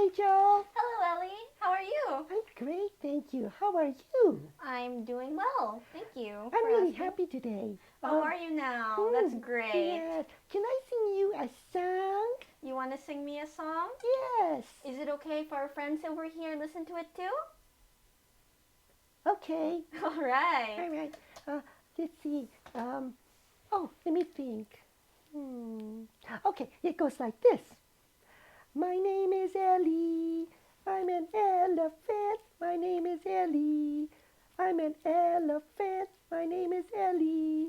Hey, Joe. Hello, Ellie. How are you? I'm great, thank you. How are you? I'm doing well. Thank you I'm for really asking. happy today. Oh, are you now? That's great. Yeah. Can I sing you a song? You want to sing me a song? Yes. Is it okay if our friends over here listen to it too? Okay. All right. All right. Let's see. Let me think. Okay, it goes like this. My name is Ellie. I'm an elephant. My name is Ellie. I'm an elephant. My name is Ellie.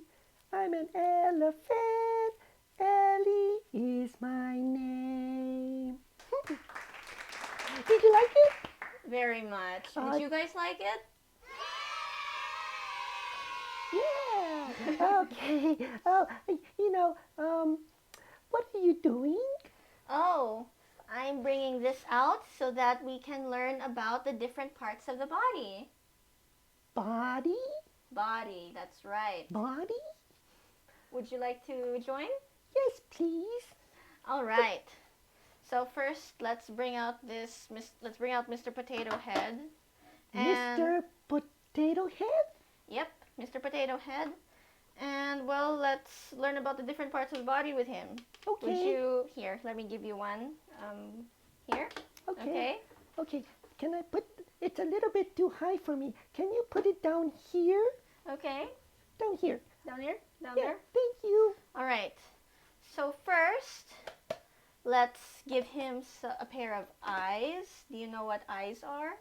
I'm an elephant. Ellie is my name. Did you like it? Very much. Did you guys like it? Yeah. Okay. What are you doing? Oh, I'm bringing this out so that we can learn about the different parts of the body. Body? Body, that's right. Body? Would you like to join? Yes, please. All right. So first, let's bring out Mr. Potato Head. Mr. Potato Head? Yep, Mr. Potato Head. And well, let's learn about the different parts of the body with him. Okay. Here, let me give you one. Here. Okay. Okay. Can I put, it's a little bit too high for me. Can you put it down here? Okay. Down here. Down here? Down Yeah, there? thank you. All right. So first, let's give him a pair of eyes. Do you know what eyes are?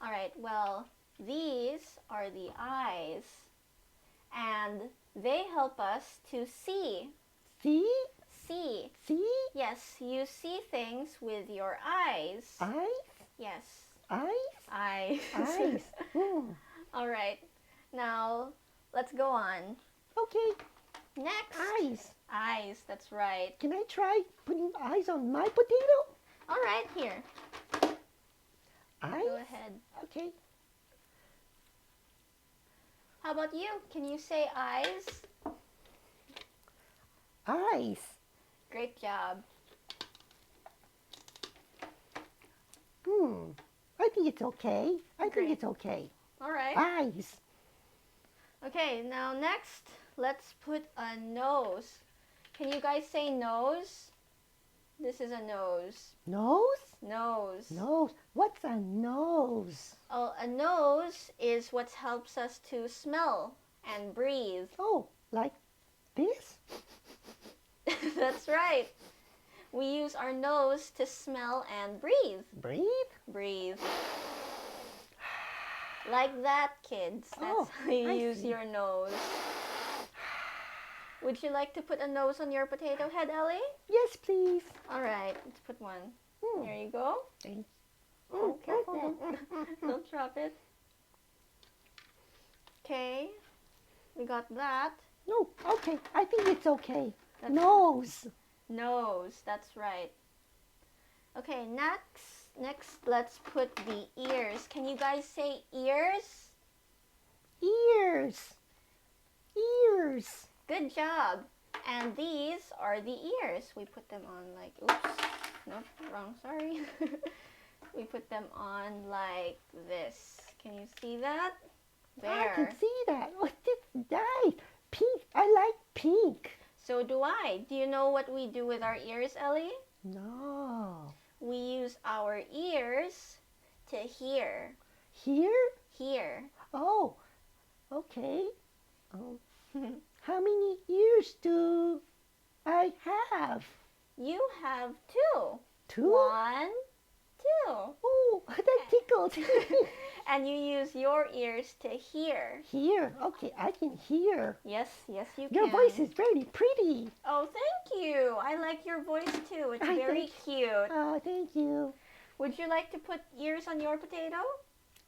All right, well, these are the eyes, and they help us to see. See? See. See? Yes, you see things with your eyes. Eyes? Yes. Eyes? Eyes. Eyes. All right. Now, let's go on. Okay. Next. Eyes. Eyes, that's right. Can I try putting eyes on my potato? All right, here. Eyes? Go ahead. Okay. How about you? Can you say eyes? Eyes. Great job. I think it's okay. I think Great. it's okay. All right. Eyes. Okay, now next, let's put a nose. Can you guys say nose? This is a nose. Nose? Nose. Nose. What's a nose? Oh, a nose is what helps us to smell and breathe. Oh, like this? That's right. We use our nose to smell and breathe. Breathe? Breathe. Like that, kids. That's how you use your nose. Would you like to put a nose on your potato head, Ellie? Yes, please. All right, let's put one. Here you go. Thanks. Oh, careful. Don't drop it. Okay, we got that. No, okay. I think it's okay. That's Nose. Nose, that's right. Okay, next let's put the ears. Can you guys say ears? Ears. Ears. Good job. And these are the ears. We put them on like, oops, nope, wrong, sorry. We put them on like this. Can you see that? There. I can see that. Oh, this is nice. Pink. I like pink. So do I. Do you know what we do with our ears, Ellie? No. We use our ears to hear. Here? Hear. Oh, okay. How many ears do I have? You have two. Two? 1, 2. Oh, that tickled. And you use your ears to hear. Hear. Okay, I can hear. Yes, you can. Your voice is very pretty. Oh, thank you. I like your voice too. It's very cute. Oh, thank you. Would you like to put ears on your potato?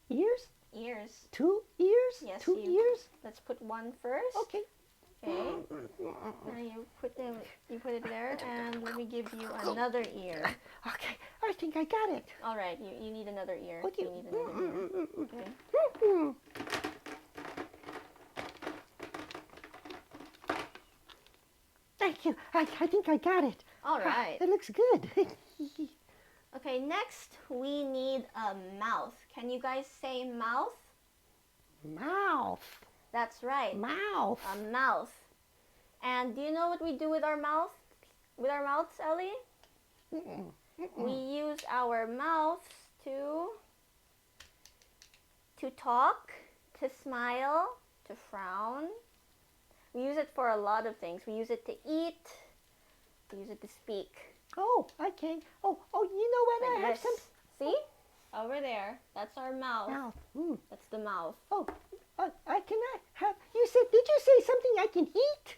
Ears? Ears. 2 ears? Yes. 2 ears? Let's put one first. Okay. Okay. Now you put it there, and let me give you another ear. Okay, I think I got it. All right, you need another ear. Okay. You need another ear. Okay. Thank you. I think I got it. All right. It looks good. Okay, next we need a mouth. Can you guys say mouth? Mouth. That's right. Mouth. A mouth. And do you know what we do with our mouth? With our mouths, Ellie? Mm-mm. Mm-mm. We use our mouths to talk, to smile, to frown. We use it for a lot of things. We use it to eat. We use it to speak. Oh, okay. Oh, you know what? Like I have this. some See? Over there. That's our mouth. mouth. Mm. That's the mouth. Oh, I cannot have. You said? Did you say something I can eat?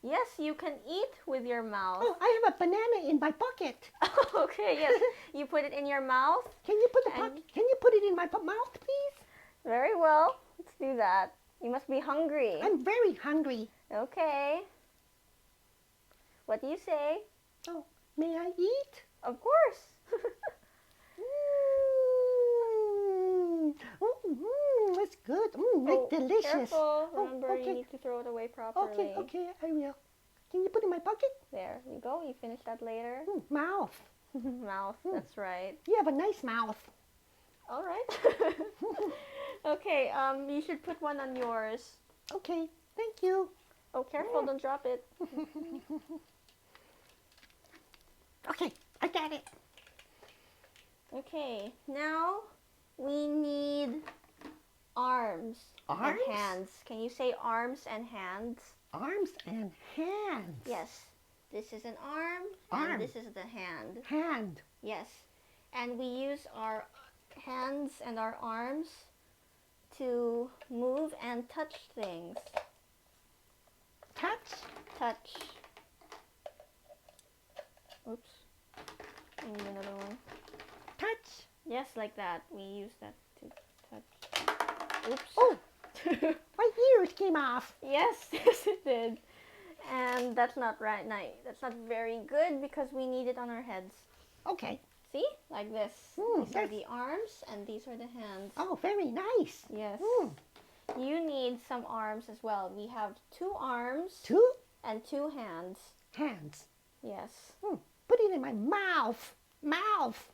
Yes, you can eat with your mouth. Oh, I have a banana in my pocket. Okay, yes. You put it in your mouth. Can you put And- Can you put it in my mouth, please? Very well. Let's do that. You must be hungry. I'm very hungry. Okay. What do you say? Oh, may I eat? Of course. That's good. It's delicious. Careful. Remember, okay. you need to throw it away properly. Okay, I will. Can you put it in my pocket? There you go. You finish that later. Mouth. Mouth. That's right. You have a nice mouth. All right. Okay. You should put one on yours. Okay, thank you. Oh, careful! Don't drop it. Okay, I got it. Okay. Now we need arms Arms? and hands. Can you say arms and hands? Arms and hands. Yes. This is an arm. Arm. And this is the hand. Hand. Yes. And we use our hands and our arms to move and touch things. Touch. Touch. Oops. I need another one. Touch. Yes, like that. We use that to touch. Oops. Oh, my ears came off. Yes, yes it did. And that's not right. No, that's not very good because we need it on our heads. Okay. See? Like this. These are that's- the arms and these are the hands. Oh, very nice. Yes. Mm. You need some arms as well. We have 2 arms 2 and 2 hands. hands. Yes. Put it in my mouth. Mouth.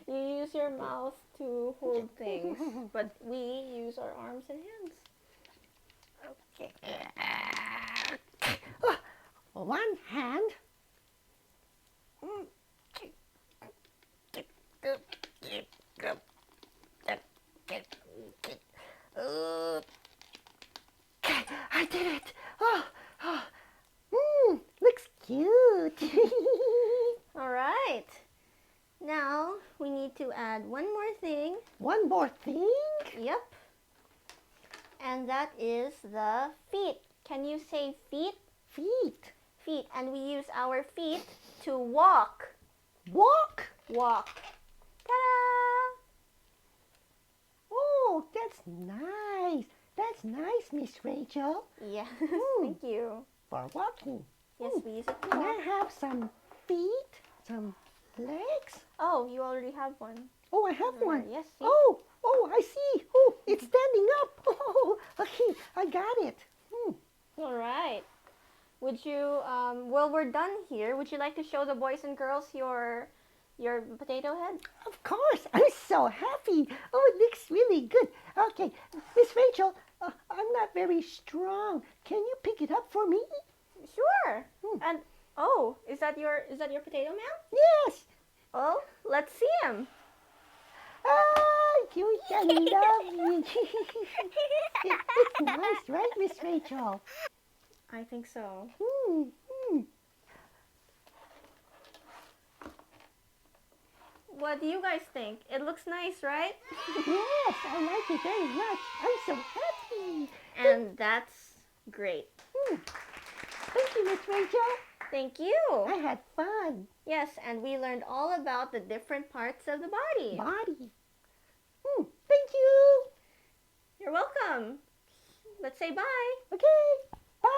You use your mouth to hold things, but we use our arms and hands. Okay. One hand. I did it. Looks cute. All right. Now we need to add one more thing. One more thing. Yep. And that is the feet. Can you say feet? Feet. Feet. And we use our feet to walk. Walk. Walk. Ta-da! Oh, that's nice. That's nice, Miss Rachel. Yes, thank you. For walking. Yes, we use it to Can I walk. have some feet? Some legs? Oh, you already have one. Oh, I have one. Yes, see? Oh, I see. Oh, it's standing up. Oh, okay, I got it. All right. Would you, well, we're done here. Would you like to show the boys and girls your potato head? Of course, I'm so happy. Oh, it looks really good. Okay, Miss Rachel, I'm not very strong. Can you pick it up for me? Sure. And oh, is that your potato man? Yes. Oh, let's see him. Ah, you I love you. It's nice, right, Miss Rachel? I think so. What do you guys think? It looks nice, right? Yes, I like it very much. I'm so happy. And that's great. Thank you, Miss Rachel. Thank you. I had fun. Yes, and we learned all about the different parts of the body. Body. Thank you. You're welcome. Let's say bye. Okay. Bye.